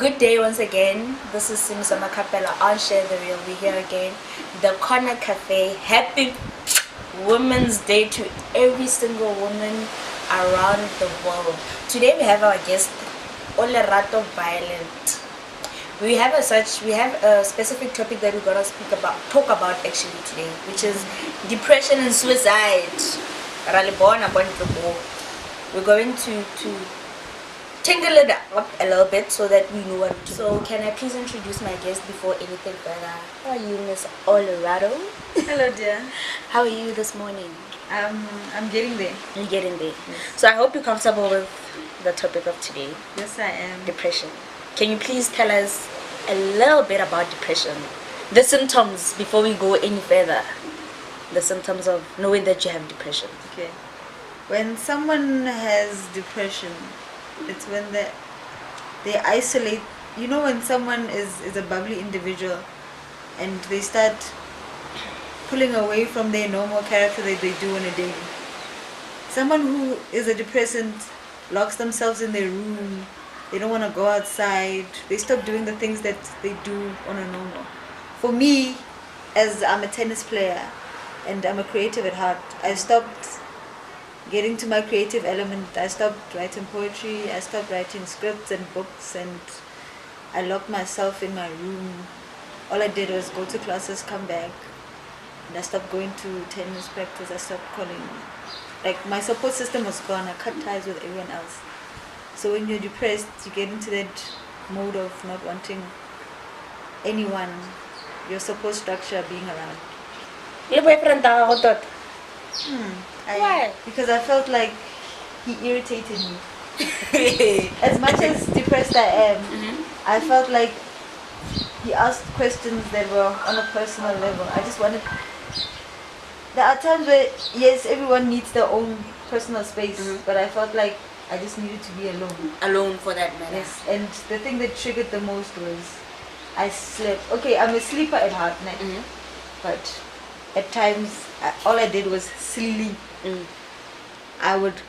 Good day once again. This is Simisama Capella on Share the Real. We're here again. The Corner Cafe. Happy Women's Day to every single woman around the world. Today we have our guest, Olerato Violent. We have a specific topic that we're gonna talk about actually today, which is depression and suicide. We're going to tingle it up a little bit so that we know what to do. So can I please introduce my guest before anything further? How are you, Miss Olerato? Hello, dear. How are you this morning? I'm getting there. You're getting there. Yes. So I hope you're comfortable with the topic of today. Yes, I am. Depression. Can you please tell us a little bit about depression? The symptoms before we go any further. The symptoms of knowing that you have depression. Okay. When someone has depression, it's when they isolate. You know, when someone is a bubbly individual and they start pulling away from their normal character that they do on a daily. Someone who is a depressant locks themselves in their room. They don't want to go outside. They stop doing the things that they do on a normal. For me, as I'm a tennis player and I'm a creative at heart, I stopped getting to my creative element. I stopped writing poetry. I stopped writing scripts and books, and I locked myself in my room. All I did was go to classes, come back, and I stopped going to tennis practice. I stopped calling. Like, my support system was gone. I cut ties with everyone else. So when you're depressed, you get into that mode of not wanting anyone, your support structure being around. Your boyfriend Why? Because I felt like he irritated me. As much as depressed I am, I felt like he asked questions that were on a personal level. I just wanted... There are times where, yes, everyone needs their own personal space, but I felt like I just needed to be alone. Alone for that matter. Yes, and the thing that triggered the most was I slept. Okay, I'm a sleeper at heart, but at times all I did was sleep. I would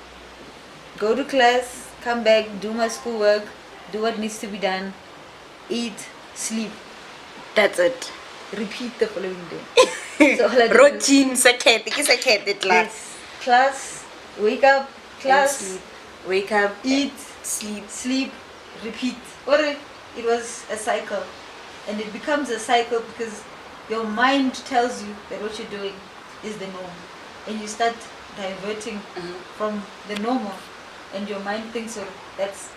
go to class, come back, do my schoolwork, do what needs to be done, eat, sleep. That's it. Repeat the following day. So all I did routine, yes, class, wake up, class, sleep. Wake up, eat, sleep, repeat. Or it was a cycle, and it becomes a cycle because your mind tells you that what you're doing is the norm, and you start diverting from the normal, and your mind thinks, oh, it's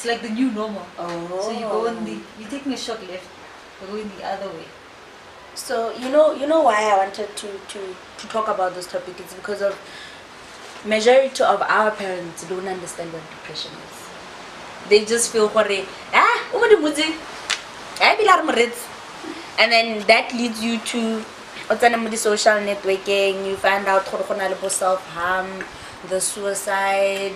like the new normal. So you're taking a short left, you're going the other way. So you know why I wanted to talk about this topic. It's because of majority of our parents don't understand what depression is. They just feel and then that leads you to social networking. You find out self-harm, the suicide.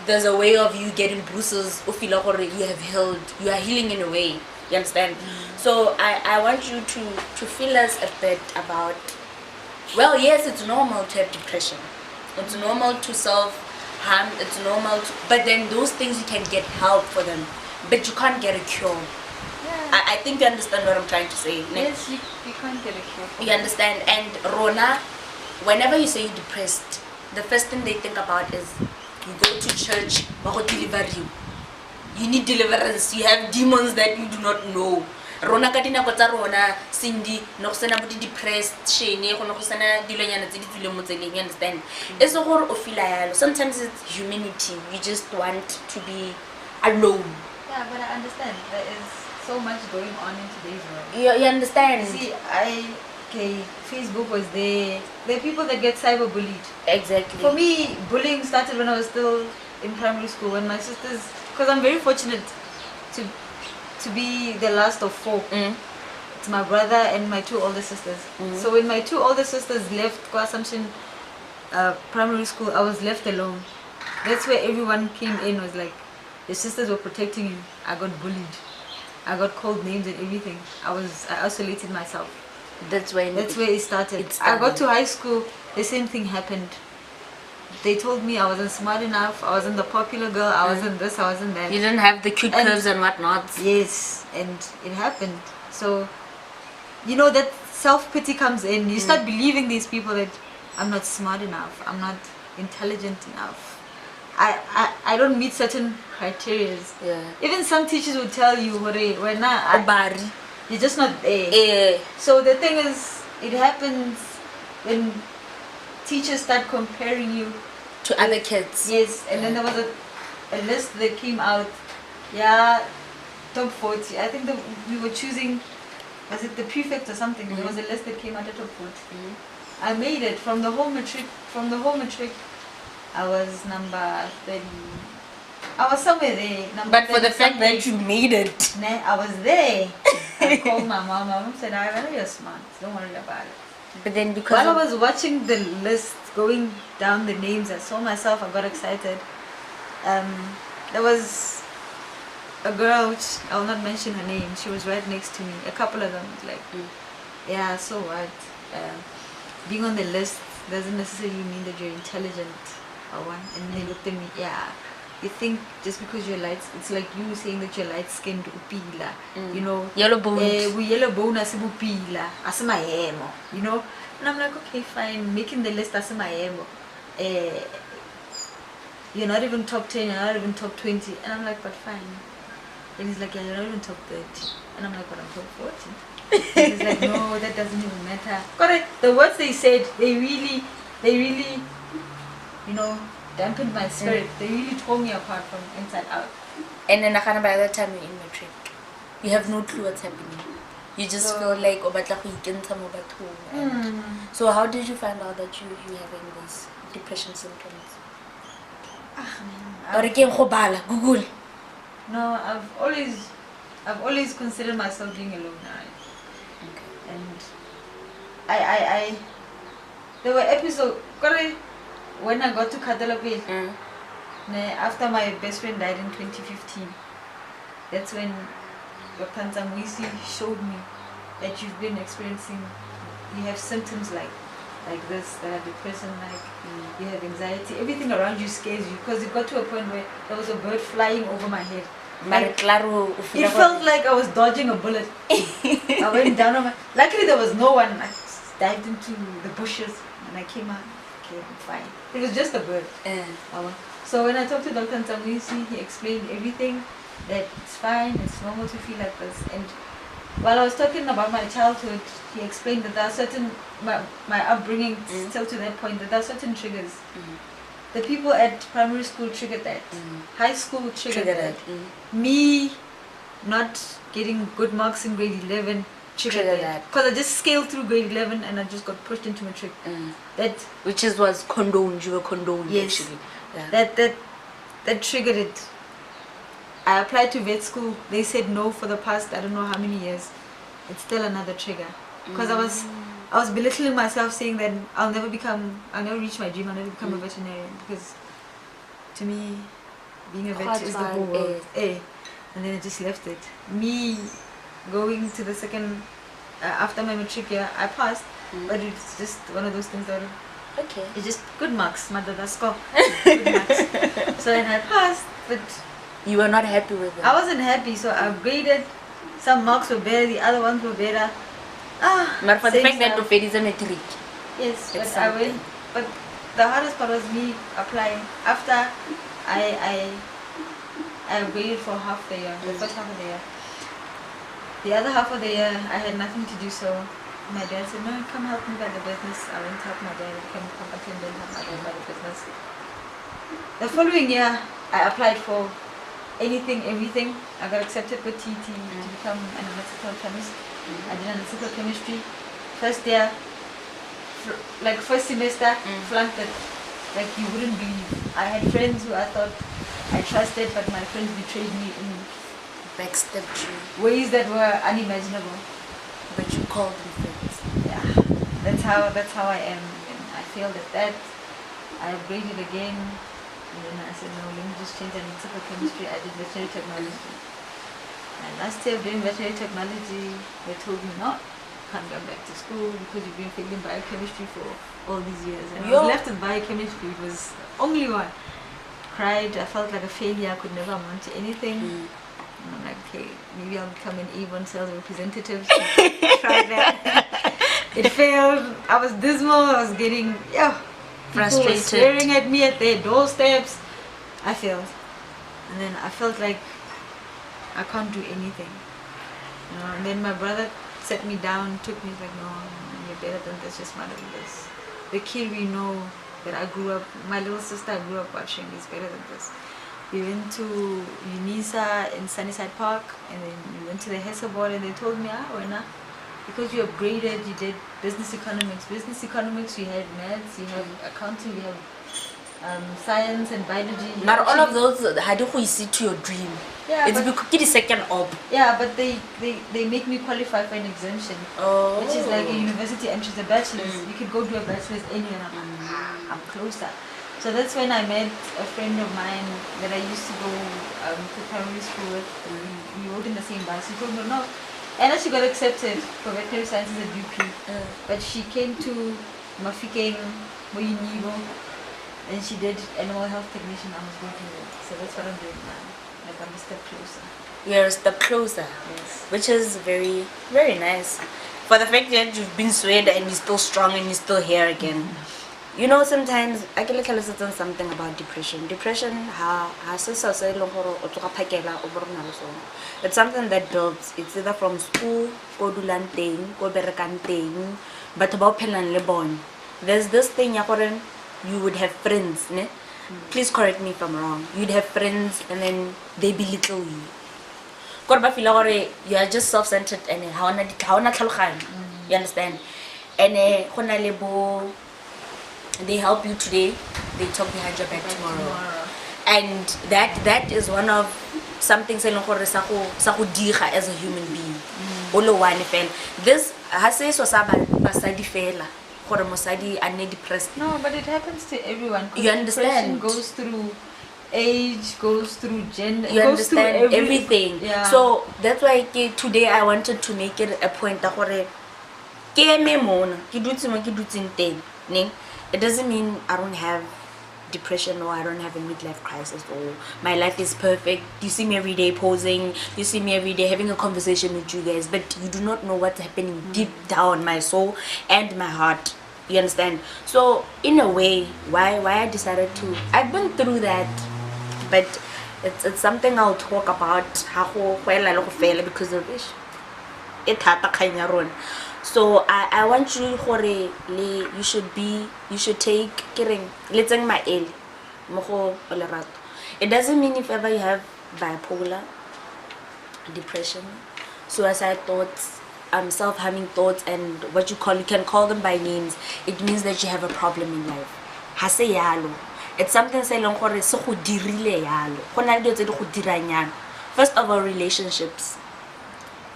There's a way of you getting bruises. You have healed. You are healing in a way. You understand? So I want you to feel us a bit about, well, yes, it's normal to have depression. It's normal to self-harm. It's normal but then those things you can get help for them, but you can't get a cure. Yeah. I think you understand what I'm trying to say. Yes, you can't get a cure. You understand? And Rona, whenever you say you're depressed, the first thing they think about is you go to church, deliver you. You need deliverance. You have demons that you do not know. Rona katina kota Rona, Cindy, no sana buti depressed, shene, no sana dilonyana tse di tswileng mo tseleng, you understand? It's a whole of sometimes it's humanity. You just want to be alone. Yeah, but I understand. There is so much going on in today's world. You understand? See, Facebook was there. There are people that get cyberbullied. Exactly. For me, bullying started when I was still in primary school, when my sisters, because I'm very fortunate to be the last of four. It's my brother and my two older sisters. So when my two older sisters left Assumption primary school, I was left alone. That's where everyone came in, was like, your sisters were protecting you. I got bullied. I got called names and everything. I isolated myself. That's where it started. I got to high school, the same thing happened. they told me I wasn't smart enough, I wasn't the popular girl, I wasn't this, I wasn't that. You didn't have the cute And- curves and whatnot. Yes, and it happened. So, you know, that self-pity comes in. You start believing these people that I'm not smart enough, I'm not intelligent enough, I don't meet certain criteria. Yeah. Even some teachers would tell you, "Hore, Bari. you're just not there." Eh. So the thing is, it happens when teachers start comparing you. To other kids. Yes, and then there was a list that came out. Yeah, top 40. I think we were choosing, was it the prefect or something? There was a list that came out at top 40. I made it from the whole matric. From the whole matric, I was number 30. I was somewhere there. But for the fact that you made it. Nah, I was there. I called my mom. My mom said, "I know you're smart. Don't worry about it." But then because While I was watching the list, going down the names, I saw myself. I got excited. There was a girl, which I will not mention her name. She was right next to me. A couple of them, like, yeah. So what? Being on the list doesn't necessarily mean that you're intelligent or what. And they looked at me. Yeah. You think just because you're light, it's like you saying that you're light skinned, upila, you know, yellow bones. we yellow bone as upila, as my emo, you know. And I'm like, okay, fine, making the list as my emo. You're not even top 10, you're not even top 20. And I'm like, but fine. And he's like, yeah, you're not even top 30. And I'm like, but I'm top 40. And he's like, no, that doesn't even matter. Correct. The words they said, they really, you know, dampened my spirit. They really tore me apart from inside out. And then by that time you're in matric. You have no clue what's happening. You just feel like So how did you find out that you having these depression symptoms? Or again Google. No, I've always considered myself being alone now. Okay. And I there were episodes when I got to Katalape, after my best friend died in 2015. That's when Dr. Nzamwisi showed me that you've been experiencing, you have symptoms like this, that are depression, like you have anxiety, everything around you scares you, because it got to a point where there was a bird flying over my head. Like, it felt like I was dodging a bullet. I went down on my, luckily there was no one. I dived into the bushes and I came out. Okay, I'm fine. It was just a bird. So when I talked to Dr. Nzamwisi, he explained everything, that it's fine, it's normal to feel like this. And while I was talking about my childhood, he explained that there are certain, my upbringing still to that point, that there are certain triggers. The people at primary school triggered that. High school triggered that. Me not getting good marks in grade 11 triggered that. Because I just scaled through grade 11 and I just got pushed into matric. Which was condoned, you were condoned actually. Yeah. That triggered it. I applied to vet school. They said no for the past I don't know how many years. It's still another trigger. Because I was belittling myself, saying that I'll never reach my dream, I'll never become a veterinarian, because to me being a vet is the whole world. And then I just left it. Me going to the second after my matric year, I passed, but it's just one of those things that it's just good marks, madada score. Good marks. So then I passed, but you were not happy with it. I wasn't happy, so I upgraded. Some marks were better, the other ones were better. But for the fact that you failed is a matric. Yes, but I went. But the hardest part was me applying. After I upgraded for half the year, the first half of the year. The other half of the year, I had nothing to do, so my dad said, no, come help me by the business. I went to help my dad, come attend and help my dad by the business. The following year, I applied for anything, everything. I got accepted for TT to become an analytical chemist. I did analytical chemistry. First year, first semester, flunked it. Like you wouldn't believe. I had friends who I thought I trusted, but my friends betrayed me in backstabbed you. Ways that were unimaginable. But you called them friends. Yeah, that's how I am. And I failed at that. I upgraded again. And then I said, no, let me just change analytical chemistry. I did veterinary technology. And last year of doing veterinary technology, they told me not. can't go back to school because you've been failing biochemistry for all these years. And I Yo. was left with biochemistry. It was the only one. Cried. I felt like a failure. I could never amount to anything. And I'm like, okay, maybe I'll become an Avon sales representative. So try that. It failed. I was dismal. I was getting Frustrated. People were staring at me at their doorsteps. I failed. And then I felt like I can't do anything. You know, and then my brother sat me down, took me, like, no, you're better than this, you're smarter than this. The kid we know that I grew up, my little sister I grew up watching is better than this. We went to UNISA in Sunnyside Park, and then we went to the HESA board, and they told me, Wena, because you upgraded, you did business economics. Business economics, you had maths, you have accounting, you have science and biology. Not all of those how do you see to your dream. Yeah, it's but, because the second op. Yeah, but they make me qualify for an exemption. Oh. Which is like a university entrance, a bachelor's. You could go do a bachelor's anywhere. I'm closer. So that's when I met a friend of mine that I used to go to primary school with. We rode in the same bus. She told me, no. And she got accepted for veterinary sciences at UP. But she came to Mafikeng, Moyinibo, and she did animal health technician. I was working with. So that's what I'm doing now. Like I'm a step closer. You're a step closer. Yes. Which is very, very nice. For the fact that you've been swayed and you're still strong and you're still here again. You know, sometimes I can tell something about depression. Depression, it's something that builds. It's either from school, go dulang teng, go berekan teng, but about pelan lebon. There's this thing you would have friends, ne? Please correct me if I'm wrong. You'd have friends and then they belittle you. You are just self-centered and you understand? And they help you today, they talk behind your back tomorrow. And that is one of something as a human being. This depressed. No, but it happens to everyone. You understand? Depression goes through age, goes through gender, you goes understand through everything. Yeah. So that's why today I wanted to make it a point that it doesn't mean I don't have depression or I don't have a midlife crisis or my life is perfect. You see me every day posing, you see me every day having a conversation with you guys, but you do not know what's happening deep down my soul and my heart. You understand? So in a way, why I decided to, I've been through that, but it's something I'll talk about because of it. So I want you you should take Olerato. It doesn't mean if ever you have bipolar, depression, suicide thoughts, self-harming thoughts, and what you can call them by names. It means that you have a problem in life. It's something first of all, relationships,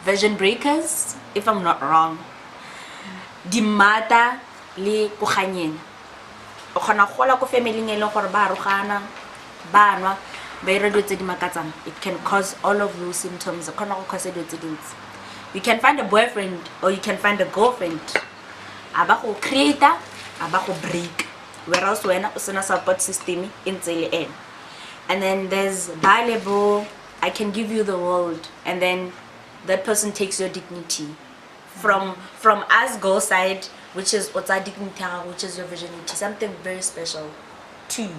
vision breakers, if I'm not wrong. Dimata le kuganyeng o khona gola ko family e leng gore ba rogana banwa ba ira dilo tse di makatsang. It can cause all of those symptoms. You can find a boyfriend or you can find a girlfriend, aba go create, aba go break, whereas wena o sena support system in tsele ene. And then there's valuable, I can give you the world, and then that person takes your dignity. From us girl side, which is dignity, which is your virginity, something very special too.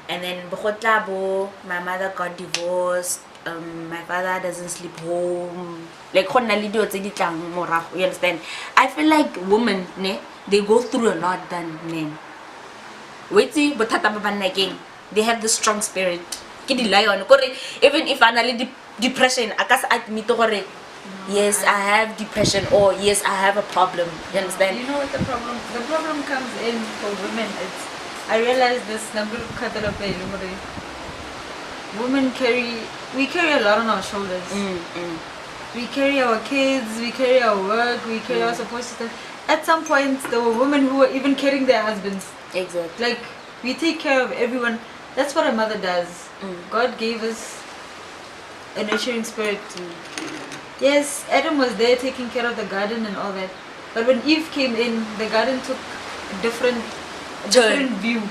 And then my mother got divorced, my father doesn't sleep home, like you understand? I feel like women they go through a lot than men. They have the strong spirit. Even if I depression, I can't admit yes, I have depression, or yes, I have a problem. You understand? You know what the problem? The problem comes in for women. I realize this. Women we carry a lot on our shoulders. We carry our kids, we carry our work, we carry our support system. At some point, there were women who were even carrying their husbands. Exactly. Like, we take care of everyone. That's what a mother does. God gave us a nurturing spirit. Yes, Adam was there taking care of the garden and all that. But when Eve came in, the garden took a different view.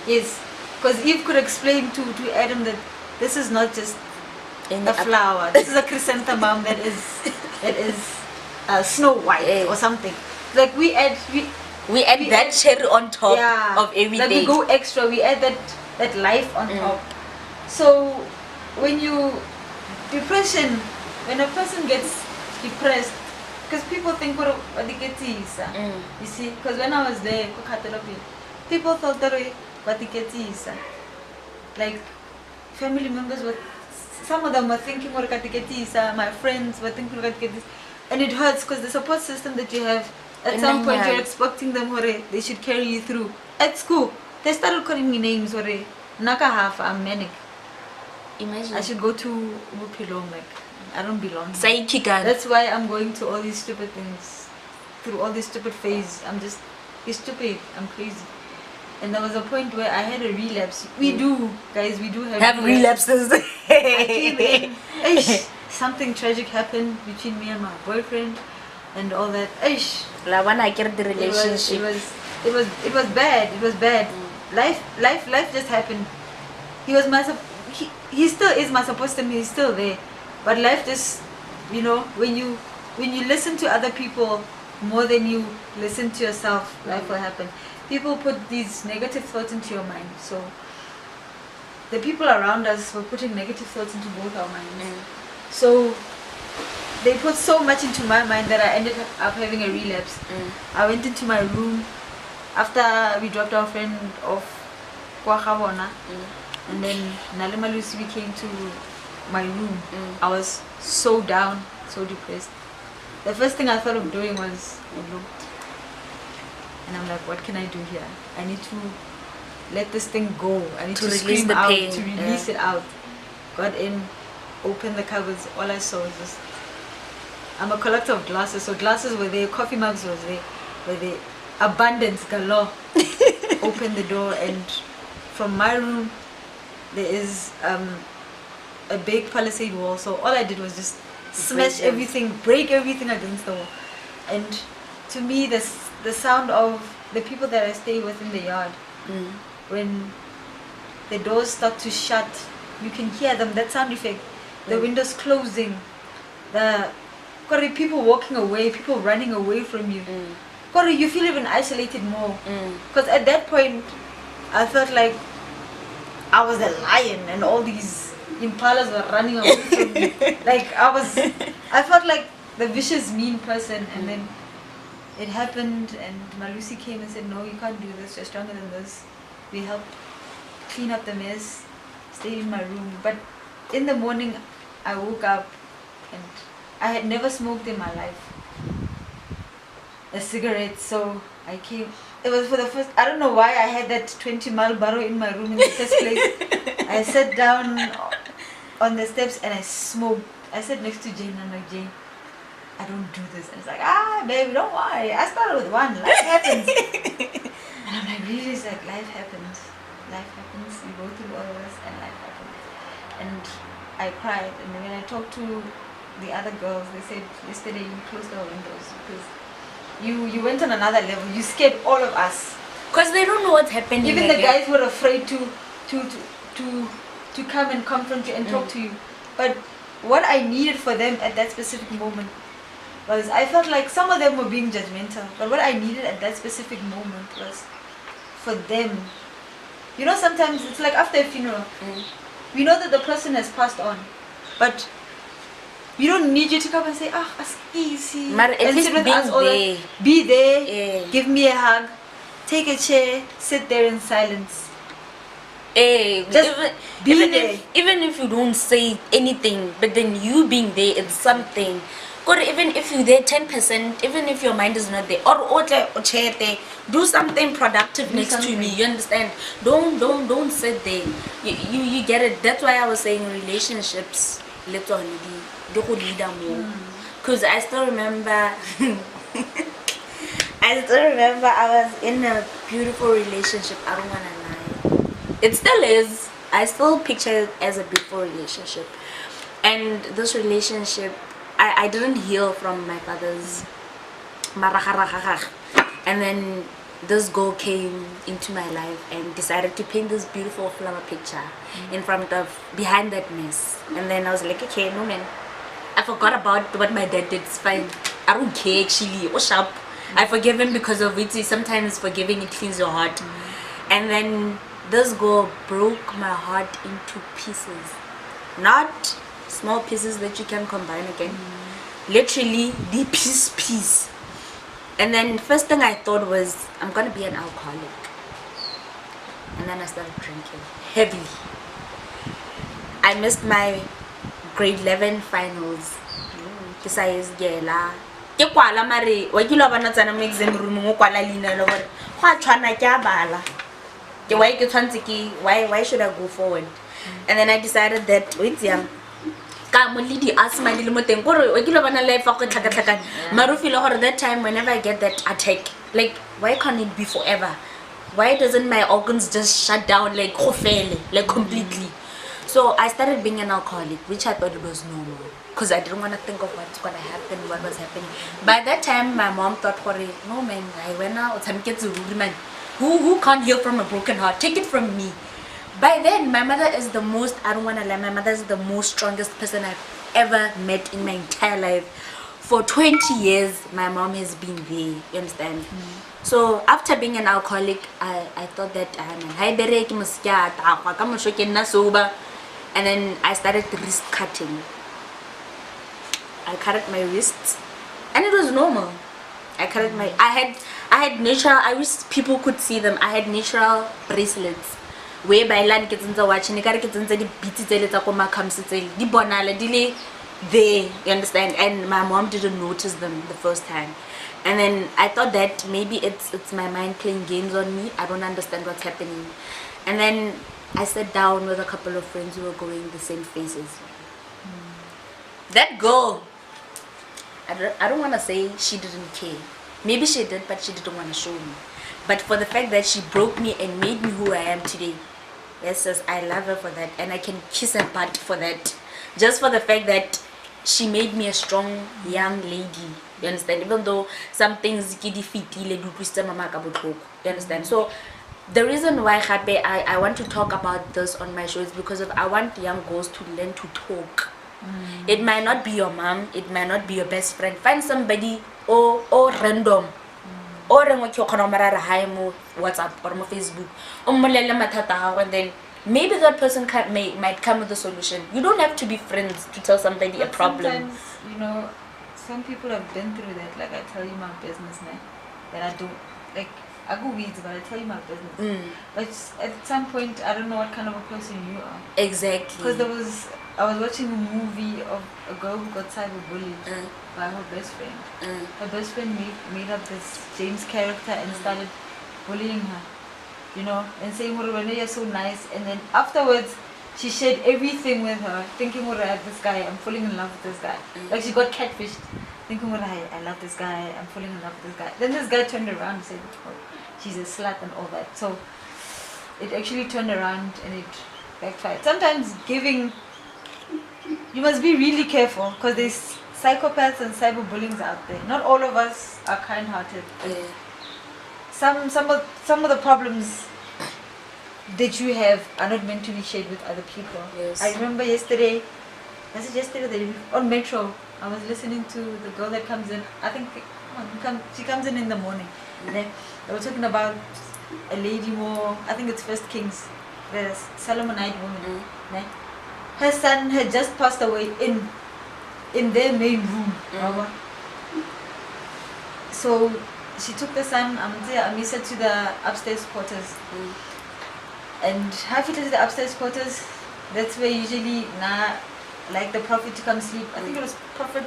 Yes, because Eve could explain to Adam that this is not just a flower. This is a chrysanthemum that is Snow White or something. Like we add that cherry on top of everything. Like we go extra. We add that life on top. So when depression, when a person gets depressed, because people think what they get is, you see, because when I was there, people thought that what they get is, like family members were, some of them were thinking what my friends were thinking what this, and it hurts because the support system that you have, at some point you're expecting them they should carry you through. At school, they started calling me names Naka half, I'm manic. Imagine. I should go to Mupilong, like I don't belong. Saikigan. That's why I'm going to all these stupid things, through all this stupid phase. You're stupid, I'm crazy. And there was a point where I had a relapse. We do, guys, we do have relapses. I came in, something tragic happened between me and my boyfriend and all that. When I get the relationship. It was bad. It was bad. Life just happened. He was he still is my supposed to be, he's still there. But life just, when you listen to other people more than you listen to yourself, life will happen. People put these negative thoughts into your mind. So the people around us were putting negative thoughts into both our minds. So they put so much into my mind that I ended up having a relapse. I went into my room after we dropped our friend off Kwakabona, and then Nalima Lucy, we came to my room. I was so down, so depressed. The first thing I thought of doing was I looked, and I'm like, what can I do here? I need to let this thing go. I need to release scream the out, pain. to release it out. Got in, opened the cupboards. All I saw was just, I'm a collector of glasses, so glasses were there, coffee mugs was there, abundance galore. Opened the door, and from my room there is a big palisade wall. So all I did was just smash everything, break everything against the wall. And to me, the sound of the people that I stay with in the yard, when the doors start to shut, you can hear them, that sound effect, the windows closing, the people walking away, people running away from you. You feel even isolated more. Because at that point, I felt like I was a lion and all these impalas were running away from me. Like I felt like the vicious, mean person. And then it happened, and Malusi came and said, no, you can't do this, you're stronger than this. We helped clean up the mess, stayed in my room. But in the morning, I woke up and I had never smoked in my life a cigarette, so I came. It was for the first, I don't know why I had that 20 Marlboro in my room in the first place. I sat down on the steps and I smoked. I sat next to Jane and I'm like, Jane, I don't do this. And it's like, baby, don't worry. I started with one. Life happens. And I'm like, really? It's like, life happens. Life happens. We go through all of this and life happens. And I cried. And then when I talked to the other girls, they said, yesterday you closed our windows because you went on another level. You scared all of us. Because they don't know what's happening. Even the guys were afraid to come and confront you and talk to you. But what I needed for them at that specific moment was, I felt like some of them were being judgmental. But what I needed at that specific moment was for them. Sometimes it's like after a funeral, we know that the person has passed on. But we don't need you to come and say, it's easy. But at least with us there. Be there, give me a hug, take a chair, sit there in silence. Just be there. Even if you don't say anything, but then you being there, it's something. Even if you're there 10%, even if your mind is not there, or do something productive next to me. You understand? Don't sit there. You get it. That's why I was saying relationships. Because I still remember I was in a beautiful relationship. I don't want to lie. It still is. I still picture it as a beautiful relationship. And this relationship, I didn't heal from my father's maragaragarag. And then this girl came into my life and decided to paint this beautiful flower picture in front of, behind that mess. And then I was like, okay, no man, I forgot about what my dad did. It's fine. I don't care actually. Oh, sharp. I forgive him because of it. Sometimes forgiving, it cleans your heart. And then this girl broke my heart into pieces. Not small pieces that you can combine again. Literally the piece. And then first thing I thought was, I'm gonna be an alcoholic. And then I started drinking heavily. I missed my grade 11 finals. Ke kwala mare wa ke lo bana tsana mo exam room mo kwala lina lo gore go a tshwana ke a bala ke why ke tshwantse ke why should I go forward. And then I decided that wait young ka mo le di asthma di le mo teng gore wa ke lo bana life go tlhaka maro feel gore that time whenever I get that attack, like why can't it be forever? Why doesn't my organs just shut down like go fele like completely? So I started being an alcoholic, which I thought it was normal because I didn't want to think of what's going to happen, what was happening. By that time, my mom thought, no man, I went out, man. Who can't heal from a broken heart? Take it from me. By then, my mother is the most, I don't want to lie, my mother is the most strongest person I've ever met in my entire life. For 20 years, my mom has been there, you understand? So after being an alcoholic, I thought that and then I started wrist cutting. I cut my wrists, and it was normal. I had natural. I wish people could see them. I had natural bracelets. Whereby land kids in the watching, the kids in the beats comes the bonala delay there. You understand? And my mom didn't notice them the first time. And then I thought that maybe it's my mind playing games on me. I don't understand what's happening. And then I sat down with a couple of friends who were going the same phases. That girl, I don't want to say she didn't care. Maybe she did, but she didn't want to show me. But for the fact that she broke me and made me who I am today, yes, sis, I love her for that. And I can kiss her butt for that. Just for the fact that she made me a strong young lady. You understand? Even though some things you understand? So the reason why I want to talk about this on my show is because I want young girls to learn to talk. It might not be your mom, it might not be your best friend. Find somebody or random. Or WhatsApp or Facebook. And then maybe that person might come with a solution. You don't have to be friends to tell somebody a problem. Sometimes, you know, some people have been through that. Like I tell you my business now, that I don't like. I go weeds, but I tell you my business. But at some point, I don't know what kind of a person you are. Exactly. Because I was watching a movie of a girl who got cyberbullied by her best friend. Her best friend made up this James character and started bullying her, you know, and saying, "When you're so nice," and then afterwards, she shared everything with her, thinking, this guy, I'm falling in love with this guy." Like she got catfished, thinking, I love this guy, I'm falling in love with this guy. Then this guy turned around and said, "Oh, she's a slut," and all that. So it actually turned around and it backfired. Sometimes you must be really careful because there's psychopaths and cyberbullying out there. Not all of us are kind-hearted. Some of the problems that you have are not meant to be shared with other people. Yes. I remember yesterday on Metro, I was listening to the girl that comes in. I think she comes in the morning. They were talking about a lady more. I think it's First Kings, the Solomonite woman. Her son had just passed away in their main room. So she took the son, Amisa, to the upstairs quarters. And half it is the upstairs quarters. That's where usually like the prophet to come sleep. I think it was prophet,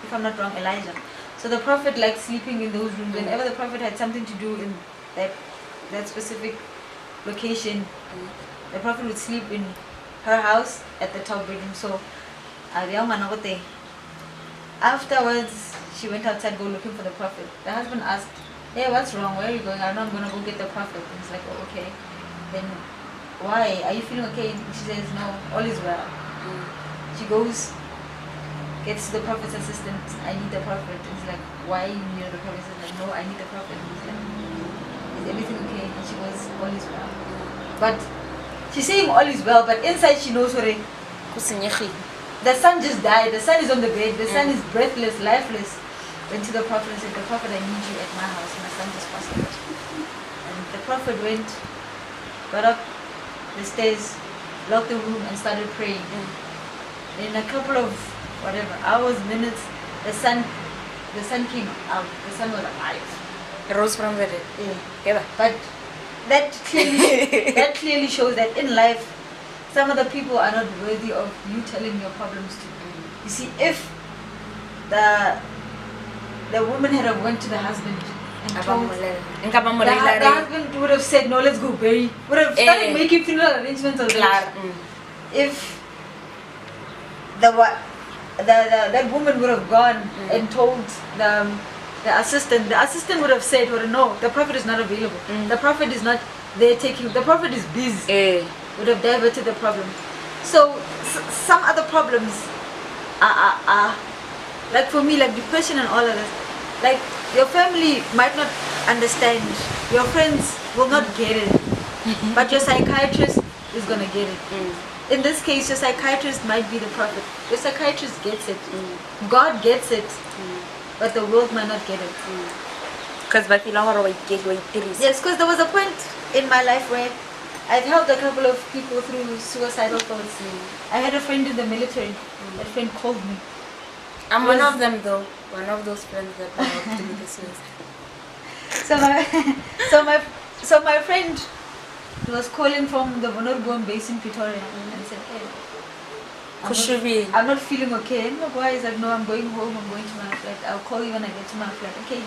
if I'm not wrong, Elijah. So the prophet liked sleeping in those rooms. Whenever the prophet had something to do in that specific location, the prophet would sleep in her house at the top bedroom. So afterwards, she went outside, go looking for the prophet. The husband asked, "Hey, what's wrong? Where are you going?" "I'm not going to go get the prophet." And he's like, "Oh, okay. Then why? Are you feeling okay?" And she says, "No, all is well." She goes gets to the prophet's assistant, I need the prophet. And he's like, why you need the prophet? He's like, no, I need the prophet. And he's like, is everything okay? And she goes, all is well. But she's saying all is well, but inside she knows what the son just died. The son is on the bed. The son is breathless, lifeless. Went to the prophet and said, the prophet, I need you at my house. My son just passed away. And the prophet went, got up the stairs, locked the room and started praying. In a couple of hours, minutes, the son came out. The son was alive. He rose from the dead. Yeah. But that clearly shows that in life, some of the people are not worthy of you telling your problems to. You see, if the woman had have went to the husband and told, the husband would have said, no, let's go bury. Would have started making funeral arrangements. If that woman would have gone and told the assistant would have said, well, no, the prophet is not available. The prophet is not there the prophet is busy. Would have diverted the problem. So some other problems are like for me, like depression and all of this. Like your family might not understand, your friends will not get it, but your psychiatrist is gonna get it. In this case, your psychiatrist might be the prophet. Your psychiatrist gets it. God gets it, but the world might not get it. Yes, because there was a point in my life where I've helped a couple of people through suicidal thoughts. I had a friend in the military. That friend called me. I'm one of them though. One of those friends that helped me with suicide. So my friend was calling from the Vulnerable base in Pretoria and said, hey, I'm not feeling okay. And why is that? No, I'm going home. I'm going to my flat. I'll call you when I get to my flat. Okay, he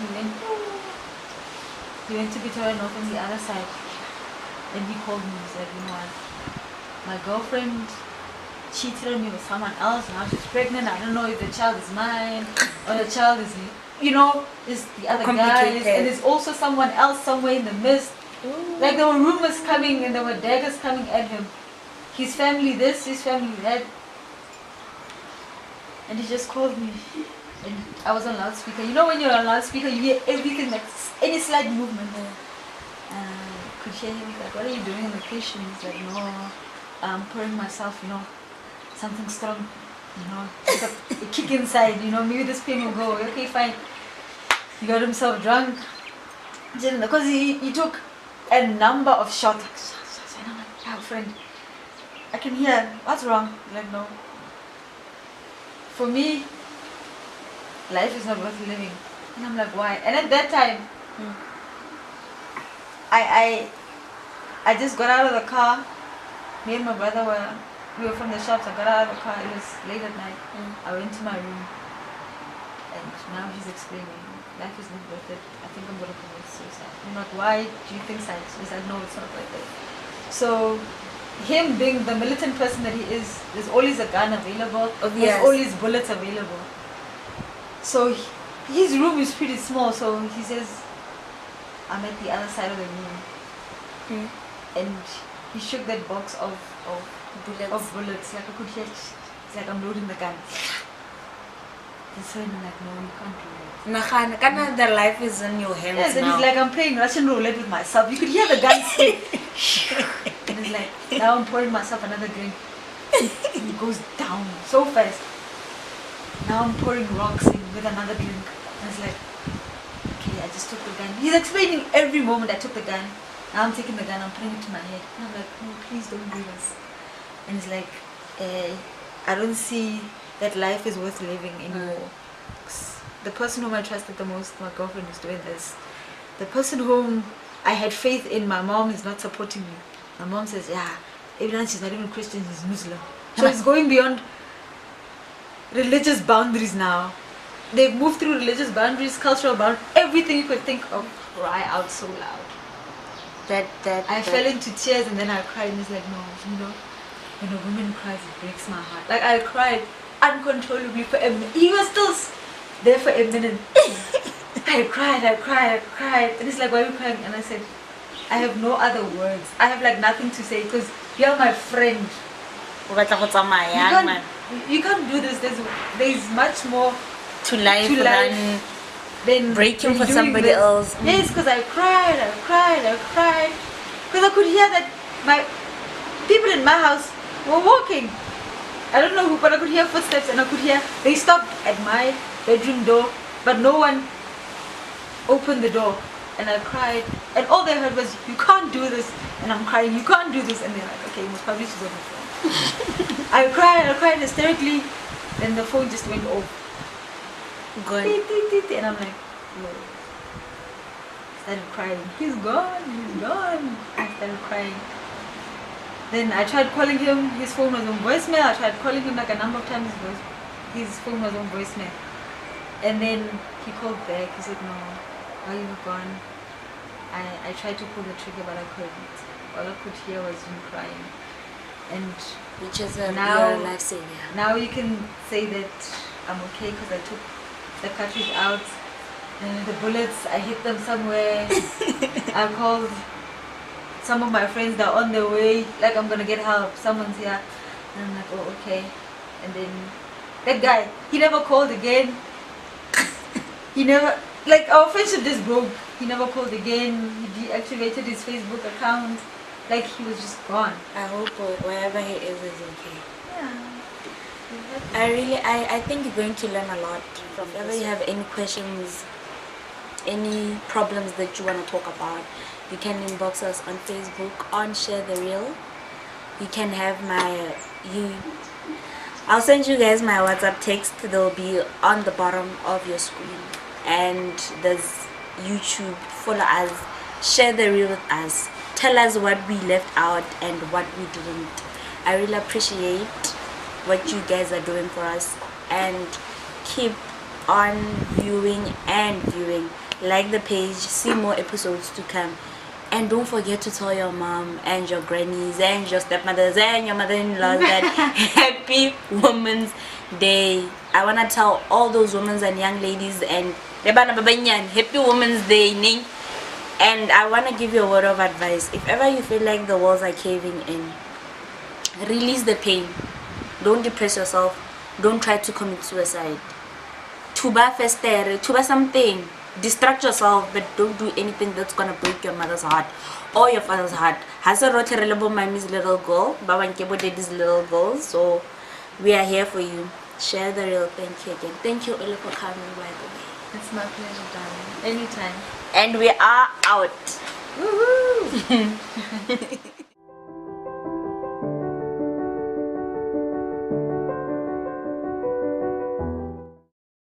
went to Pretoria North on the other side. And he called me and said, you know what, my girlfriend cheated on me with someone else, now she's pregnant, I don't know if the child is mine or the child is, is the other guy's, and there's also someone else somewhere in the midst. Like there were rumors coming and there were daggers coming at him. His family this, his family that. And he just called me. And I was on loudspeaker. You know when you're on loudspeaker, you hear everything, like any slight movement. Could hear him like, what are you doing in the kitchen? He's like, no, I'm pouring myself, something strong, like a kick inside, maybe this pain will go away. Okay, fine. He got himself drunk. Because he took a number of shots. And I'm like, oh, friend, I can hear, what's wrong? He's like, no. For me, life is not worth living. And I'm like, why? And at that time, I just got out of the car. Me and my brother we were from the shops. I got out of the car. It was late at night. I went to my room, and now he's explaining, life is not worth it. I think I'm gonna commit suicide. I'm like, why do you think suicide? No, it's not worth it. So, him being the militant person that he is, there's always a gun available. There's always bullets available. So his room is pretty small. So he says, I'm at the other side of the room. And he shook that box of bullets. Like I could hear, it's like I'm loading the gun. He's saying like, no, you can't do that. The life is in your hands. Yes, and he's like, I'm playing Russian roulette with myself. You could hear the gun stick. And he's like, now I'm pouring myself another drink. And he goes down so fast. Now I'm pouring rocks in with another drink. And it's like, okay, I just took the gun. He's explaining every moment I took the gun. Now I'm taking the gun, I'm putting it to my head. And I'm like, no, please don't do this. And he's like, I don't see that life is worth living anymore. The person whom I trusted the most, my girlfriend, is doing this. The person whom I had faith in, my mom, is not supporting me. My mom says, yeah, even she's not even Christian, she's Muslim. So it's going beyond religious boundaries now. They've moved through religious boundaries, cultural boundaries, everything you could think of. Cry out so loud. I fell into tears and then I cried, and it's like, no, when a woman cries, it breaks my heart. Like I cried uncontrollably for a minute. He was still there for a minute. I cried. And it's like, why are you crying? And I said, I have no other words. I have like nothing to say because you're my friend. you can't do this. There's much more To life, To life. run, than breaking than for doing somebody this. else. Yes, because I cried, because I could hear that my people in my house were walking. I don't know who, but I could hear footsteps, and I could hear they stopped at my bedroom door, but no one opened the door. And I cried, and all they heard was, "You can't do this," and I'm crying, "You can't do this," and they're like, "Okay, most probably she's on the phone." I cried hysterically, then the phone just went off. Good. Beep, beep, beep, and I'm like, no. Started crying. He's gone. I started crying. Then I tried calling him. His phone was on voicemail. I tried calling him like a number of times. His phone was on voicemail. And then he called back. He said, "No, why you were gone?" I tried to pull the trigger, but I couldn't. All I could hear was him crying. And Which is a Now- real lifesaver. now you can say that I'm okay because I took the cartridge out, and the bullets, I hit them somewhere. I called some of my friends that are on their way, like I'm gonna get help, someone's here. And I'm like, oh, okay. And then that guy, he never called again. He never, like, our friendship just broke. He never called again. He deactivated his Facebook account. Like, he was just gone. I hope wherever he is okay. Yeah. I think you're going to learn a lot. If ever you have any questions, any problems that you want to talk about, you can inbox us on Facebook on Share the Real. You can have I'll send you guys my WhatsApp text. They'll be on the bottom of your screen. And there's YouTube. Follow us. Share the Real with us. Tell us what we left out and what we didn't. I really appreciate what you guys are doing for us, and keep on viewing and viewing. Like the page, see more episodes to come, and don't forget to tell your mom and your grannies and your stepmothers and your mother-in-laws that Happy Women's Day. I want to tell all those women and young ladies and Happy Women's Day. And I want to give you a word of advice. If ever you feel like the walls are caving in, release the pain. Don't depress yourself. Don't try to commit suicide. Tuba festere, tuba something. Distract yourself, but don't do anything that's gonna break your mother's heart or your father's heart. Hasa rote relabo mommy's little girl, babankebo daddy's little girl. So we are here for you. Share the Real. Thank you again. Thank you, Ola, for coming, by the way. It's my pleasure, darling. Anytime. And we are out. Woohoo!